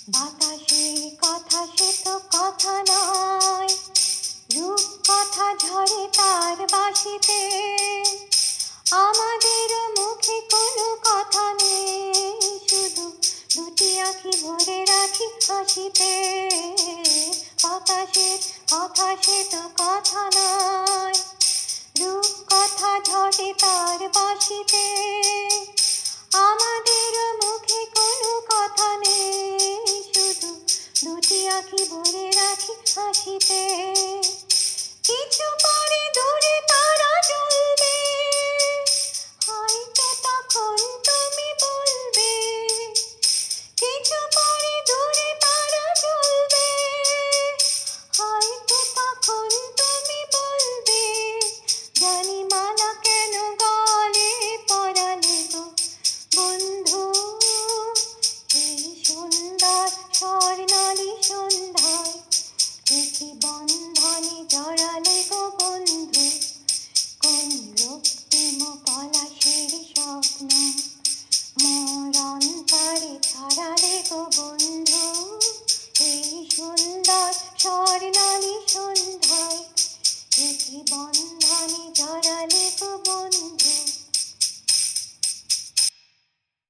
বাতাসের কথা সে তো কথা নয়, রূপ কথা ঝরে তার বাঁশিতে। আমাদের মুখে কোনো কথা নেই, শুধু দুটি আঁখি ভরে রাখি হাসিতে। বাতাসের কথা সে তো কথা নয়, রূপ কথা ঝরে তার বাঁশিতে। আমাদের মুখে কোনো কথা নেই, শুধু দুটি আঁখি ভরে রাখি হাসিতে। কিছু পরে